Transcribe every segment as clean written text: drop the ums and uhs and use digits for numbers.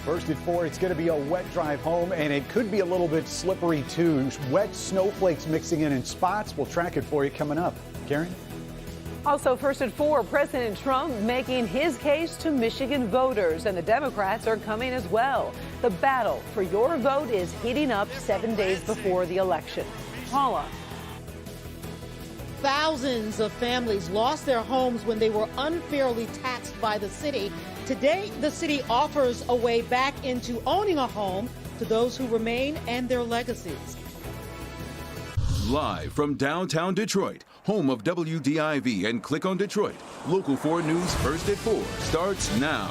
First at 4, it's going to be a wet drive home, and it could be a little bit slippery too. Wet snowflakes mixing in spots. We'll track it for you coming up. Karen? Also, first at 4, President Trump making his case to Michigan voters, and the Democrats are coming as well. The battle for your vote is heating up 7 days before the election. Paula. Thousands of families lost their homes when they were unfairly taxed by the city. Today, the city offers a way back into owning a home to those who remain and their legacies. Live from downtown Detroit, home of WDIV and Click on Detroit, Local 4 News First at 4 starts now.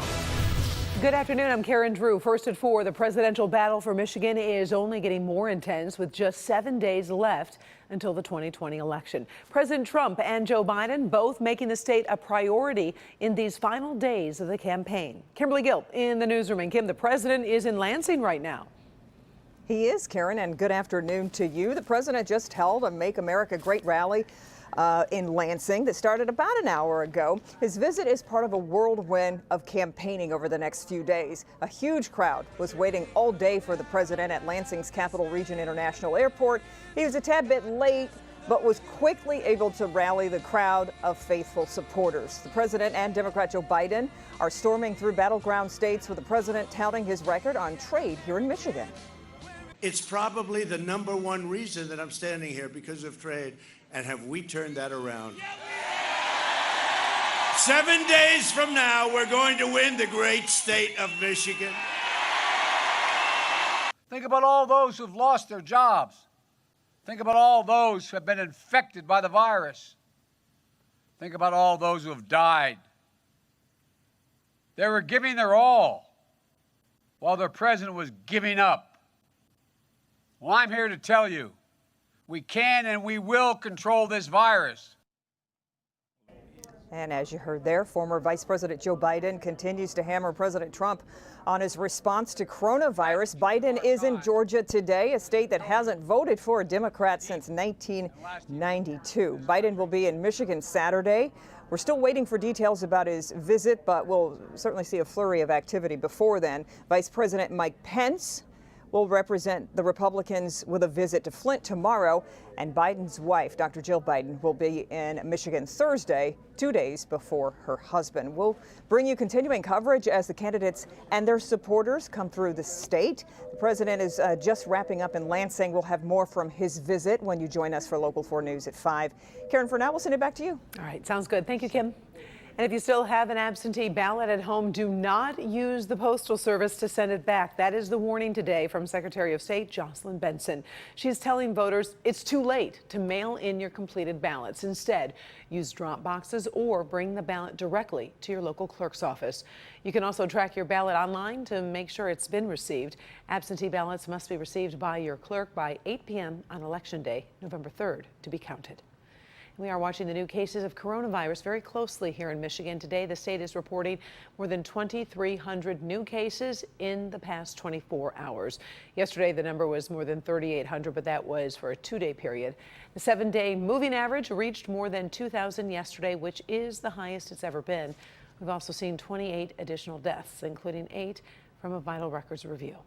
Good afternoon, I'm Karen Drew. First at 4, the presidential battle for Michigan is only getting more intense with just 7 days left until the 2020 election. President Trump and Joe Biden both making the state a priority in these final days of the campaign. Kimberly Gill in the newsroom. And Kim, the president is in Lansing right now. He is, Karen, and good afternoon to you. The president just held a Make America Great rally in Lansing that started about an hour ago. His visit is part of a whirlwind of campaigning over the next few days. A huge crowd was waiting all day for the president at Lansing's Capital Region International Airport. He was a tad bit late, but was quickly able to rally the crowd of faithful supporters. The president and Democrat Joe Biden are storming through battleground states with the president touting his record on trade here in Michigan. It's probably the #1 reason that I'm standing here, because of trade. And have we turned that around? 7 days from now, we're going to win the great state of Michigan. Think about all those who've lost their jobs. Think about all those who have been infected by the virus. Think about all those who have died. They were giving their all while their president was giving up. Well, I'm here to tell you, we can and we will control this virus. And as you heard there, former Vice President Joe Biden continues to hammer President Trump on his response to coronavirus. Biden is in Georgia today, a state that hasn't voted for a Democrat since 1992. Biden will be in Michigan Saturday. We're still waiting for details about his visit, but we'll certainly see a flurry of activity before then. Vice President Mike Pence will represent the Republicans with a visit to Flint tomorrow, and Biden's wife, Dr. Jill Biden, will be in Michigan Thursday, 2 days before her husband. We'll bring you continuing coverage as the candidates and their supporters come through the state. The president is just wrapping up in Lansing. We'll have more from his visit when you join us for Local 4 News at 5. Karen, for now, we'll send it back to you. All right, sounds good. Thank you, Kim. And if you still have an absentee ballot at home, do not use the Postal Service to send it back. That is the warning today from Secretary of State Jocelyn Benson. She's telling voters it's too late to mail in your completed ballots. Instead, use drop boxes or bring the ballot directly to your local clerk's office. You can also track your ballot online to make sure it's been received. Absentee ballots must be received by your clerk by 8 p.m. on Election Day, November 3rd, to be counted. We are watching the new cases of coronavirus very closely here in Michigan. Today, the state is reporting more than 2,300 new cases in the past 24 hours. Yesterday, the number was more than 3,800, but that was for a 2-day period. The 7-day moving average reached more than 2,000 yesterday, which is the highest it's ever been. We've also seen 28 additional deaths, including 8 from a vital records review.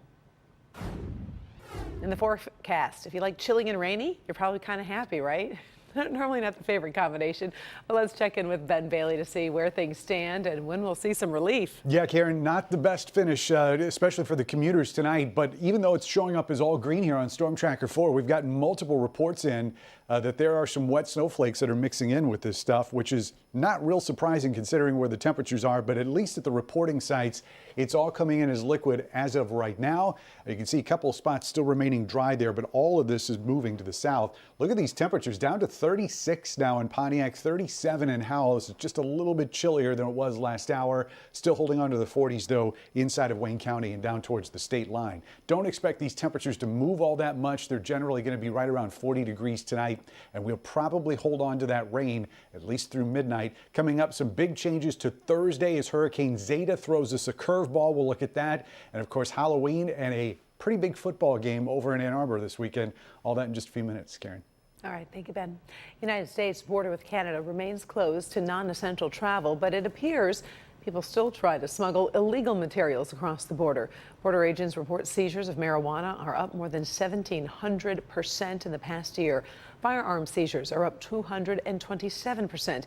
In the forecast, if you like chilly and rainy, you're probably kind of happy, right? Normally not the favorite combination, but let's check in with Ben Bailey to see where things stand and when we'll see some relief. Yeah, Karen, not the best finish, especially for the commuters tonight. But even though it's showing up as all green here on Storm Tracker 4, we've gotten multiple reports in that there are some wet snowflakes that are mixing in with this stuff, which is not real surprising considering where the temperatures are. But at least at the reporting sites, it's all coming in as liquid as of right now. You can see a couple of spots still remaining dry there, but all of this is moving to the south. Look at these temperatures down to 36 now in Pontiac, 37 in Howell. It's just a little bit chillier than it was last hour. Still holding on to the 40s, though, inside of Wayne County and down towards the state line. Don't expect these temperatures to move all that much. They're generally going to be right around 40 degrees tonight, and we'll probably hold on to that rain at least through midnight. Coming up, some big changes to Thursday as Hurricane Zeta throws us a curveball. We'll look at that. And, of course, Halloween and a pretty big football game over in Ann Arbor this weekend. All that in just a few minutes, Karen. All right, thank you, Ben. United States border with Canada remains closed to non-essential travel, but it appears People still try to smuggle illegal materials across the border. Border agents report seizures of marijuana are up more than 1,700% in the past year. Firearm seizures are up 227%.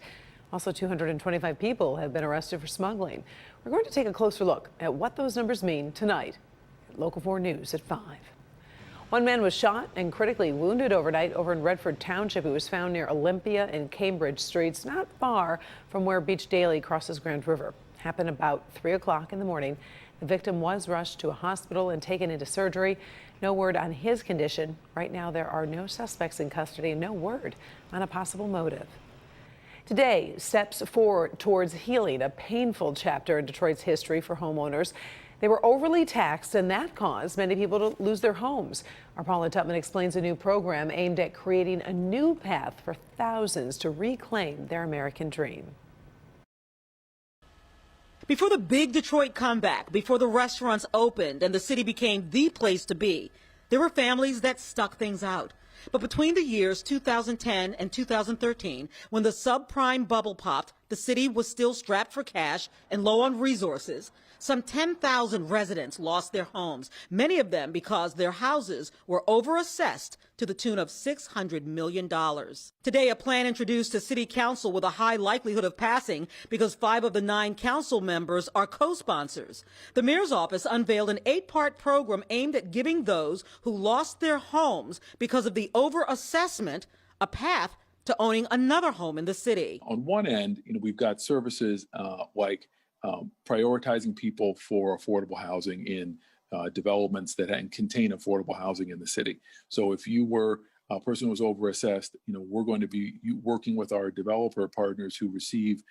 Also, 225 people have been arrested for smuggling. We're going to take a closer look at what those numbers mean tonight at Local 4 News at 5. One man was shot and critically wounded overnight over in Redford Township. He was found near Olympia and Cambridge Streets, not far from where Beach Daily crosses Grand River. Happened about 3 o'clock in the morning. The victim was rushed to a hospital and taken into surgery. No word on his condition. Right now, there are no suspects in custody and no word on a possible motive. Today, steps forward towards healing a painful chapter in Detroit's history for homeowners. They were overly taxed, and that caused many people to lose their homes. Our Paula Tutman explains a new program aimed at creating a new path for thousands to reclaim their American dream. Before the big Detroit comeback, before the restaurants opened and the city became the place to be, there were families that stuck things out. But between the years 2010 and 2013, when the subprime bubble popped, the city was still strapped for cash and low on resources. Some 10,000 residents lost their homes, many of them because their houses were overassessed to the tune of $600 million. Today, a plan introduced to City Council with a high likelihood of passing because 5 of the 9 council members are co-sponsors. The mayor's office unveiled an 8-part program aimed at giving those who lost their homes because of the overassessment a path to owning another home in the city. On one end, we've got services like prioritizing people for affordable housing in developments that contain affordable housing in the city. So if you were a person who was overassessed, we're going to be working with our developer partners who receive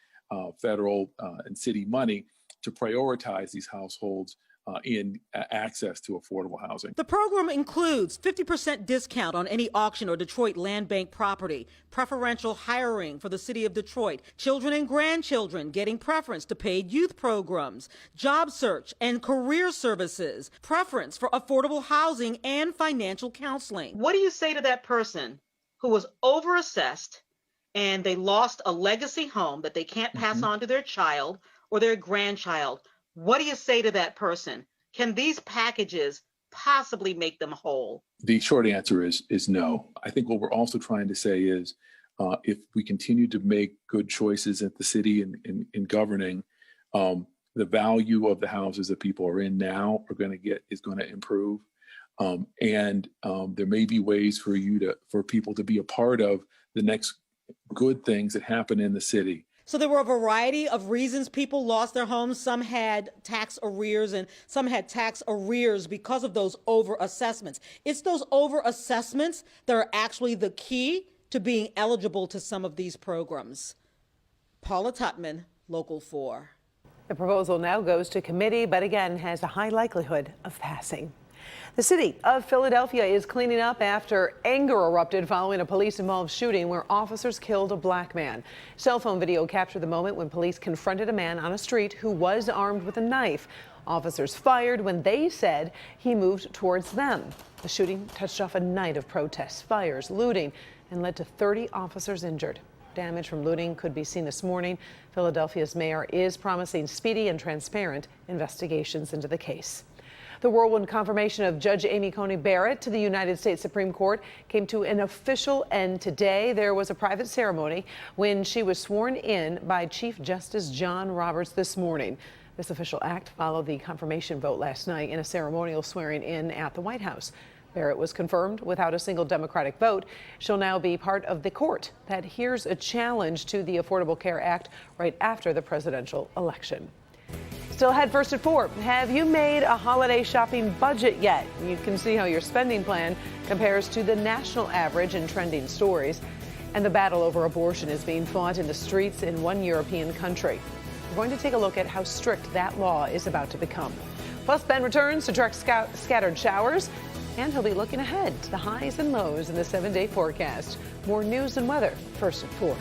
federal and city money to prioritize these households in access to affordable housing. The program includes 50% discount on any auction or Detroit Land Bank property, preferential hiring for the city of Detroit, children and grandchildren getting preference to paid youth programs, job search and career services, preference for affordable housing and financial counseling. What do you say to that person who was overassessed and they lost a legacy home that they can't pass on to their child or their grandchild? What do you say to that person? Can these packages possibly make them whole? The short answer is no. I think what we're also trying to say is if we continue to make good choices at the city in governing, the value of the houses that people are in now is going to improve. And there may be ways for people to be a part of the next good things that happen in the city. So there were a variety of reasons people lost their homes. Some had tax arrears and some had tax arrears because of those overassessments. It's those overassessments that are actually the key to being eligible to some of these programs. Paula Tutman, Local 4. The proposal now goes to committee, but again has a high likelihood of passing. The city of Philadelphia is cleaning up after anger erupted following a police-involved shooting where officers killed a black man. Cell phone video captured the moment when police confronted a man on a street who was armed with a knife. Officers fired when they said he moved towards them. The shooting touched off a night of protests, fires, looting, and led to 30 officers injured. Damage from looting could be seen this morning. Philadelphia's mayor is promising speedy and transparent investigations into the case. The whirlwind confirmation of Judge Amy Coney Barrett to the United States Supreme Court came to an official end today. There was a private ceremony when she was sworn in by Chief Justice John Roberts this morning. This official act followed the confirmation vote last night in a ceremonial swearing in at the White House. Barrett was confirmed without a single Democratic vote. She'll now be part of the court that hears a challenge to the Affordable Care Act right after the presidential election. Still ahead first at 4. Have you made a holiday shopping budget yet? You can see how your spending plan compares to the national average in trending stories. And the battle over abortion is being fought in the streets in one European country. We're going to take a look at how strict that law is about to become. Plus, Ben returns to track scattered showers, and he'll be looking ahead to the highs and lows in the 7-day forecast. More news and weather first at 4.